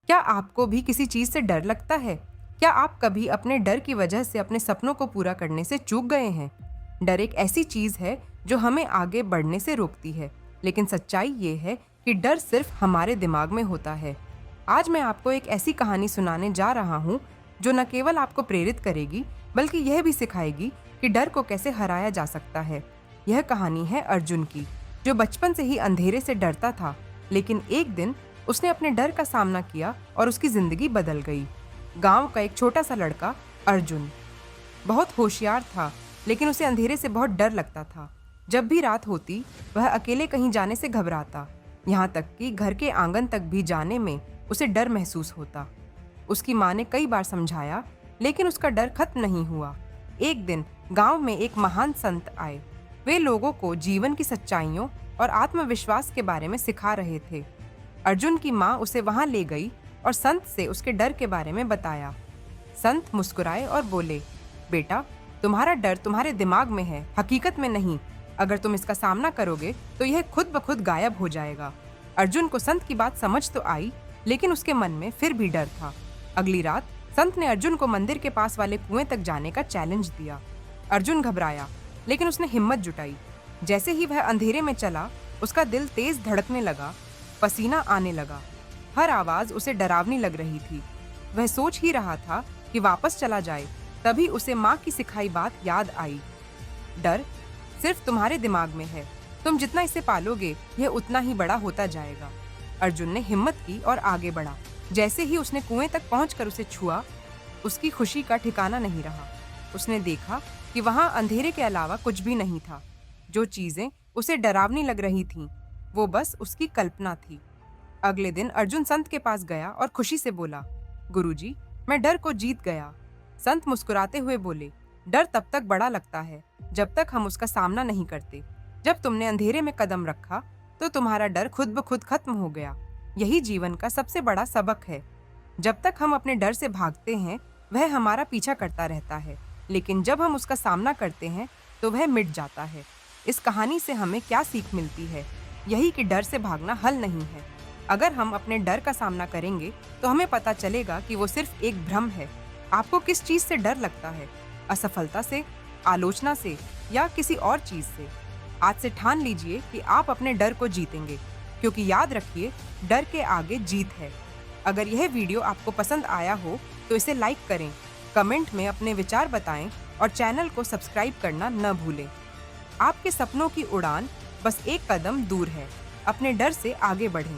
क्या आपको भी किसी चीज़ से डर लगता है? क्या आप कभी अपने डर की वजह से अपने सपनों को पूरा करने से चूक गए हैं? डर एक ऐसी चीज़ है जो हमें आगे बढ़ने से रोकती है, लेकिन सच्चाई ये है कि डर सिर्फ हमारे दिमाग में होता है। आज मैं आपको एक ऐसी कहानी सुनाने जा रहा हूँ जो न केवल आपको प्रेरित करेगी, बल्कि यह भी सिखाएगी कि डर को कैसे हराया जा सकता है। यह कहानी है अर्जुन की, जो बचपन से ही अंधेरे से डरता था, लेकिन एक दिन उसने अपने डर का सामना किया और उसकी जिंदगी बदल गई। गांव का एक छोटा सा लड़का अर्जुन बहुत होशियार था, लेकिन उसे अंधेरे से बहुत डर लगता था। जब भी रात होती, वह अकेले कहीं जाने से घबराता, यहाँ तक कि घर के आंगन तक भी जाने में उसे डर महसूस होता। उसकी माँ ने कई बार समझाया, लेकिन उसका डर खत्म नहीं हुआ। एक दिन गांव में एक महान संत आए। वे लोगों को जीवन की सच्चाइयों और आत्मविश्वास के बारे में सिखा रहे थे। अर्जुन की माँ उसे वहां ले गई और संत से उसके डर के बारे में बताया। संत मुस्कुराए और बोले, बेटा, तुम्हारा डर तुम्हारे दिमाग में है, हकीकत में नहीं। अगर तुम इसका सामना करोगे तो यह खुद ब खुद गायब हो जाएगा। अर्जुन को संत की बात समझ तो आई, लेकिन उसके मन में फिर भी डर था। अगली रात संत ने अर्जुन को मंदिर के पास वाले कुएं तक जाने का चैलेंज दिया। अर्जुन घबराया, लेकिन उसने हिम्मत जुटाई। जैसे ही वह अंधेरे में चला, उसका दिल तेज धड़कने लगा, पसीना आने लगा। हर आवाज उसे डरावनी लग रही थी। वह सोच ही रहा था कि वापस चला जाए, तभी उसे माँ की सिखाई बात याद आई। डर सिर्फ तुम्हारे दिमाग में है, तुम जितना इसे पालोगे यह उतना ही बड़ा होता जाएगा। अर्जुन ने हिम्मत की और आगे बढ़ा। जैसे ही उसने कुएं तक पहुंचकर उसे छुआ, उसकी खुशी का ठिकाना नहीं रहा। उसने देखा कि वहां अंधेरे के अलावा कुछ भी नहीं था। जो चीजें उसे डरावनी लग रही थीं, वो बस उसकी कल्पना थी। अगले दिन अर्जुन संत के पास गया और खुशी से बोला, गुरुजी, मैं डर को जीत गया। संत मुस्कुराते हुए बोले, डर तब तक बड़ा लगता है जब तक हम उसका सामना नहीं करते। जब तुमने अंधेरे में कदम रखा तो तुम्हारा डर खुद ब खुद खत्म हो गया। यही जीवन का सबसे बड़ा सबक है। जब तक हम अपने डर से भागते हैं, वह हमारा पीछा करता रहता है, लेकिन जब हम उसका सामना करते हैं तो वह मिट जाता है। इस कहानी से हमें क्या सीख मिलती है? यही कि डर से भागना हल नहीं है। अगर हम अपने डर का सामना करेंगे तो हमें पता चलेगा कि वो सिर्फ एक भ्रम है। आपको किस चीज से डर लगता है? असफलता से, आलोचना से, या किसी और चीज से? आज से ठान लीजिए कि आप अपने डर को जीतेंगे, क्योंकि याद रखिए, डर के आगे जीत है। अगर यह वीडियो आपको पसंद आया हो तो इसे लाइक करें, कमेंट में अपने विचार बताएं और चैनल को सब्सक्राइब करना न भूलें। आपके सपनों की उड़ान बस एक कदम दूर है। अपने डर से आगे बढ़ें।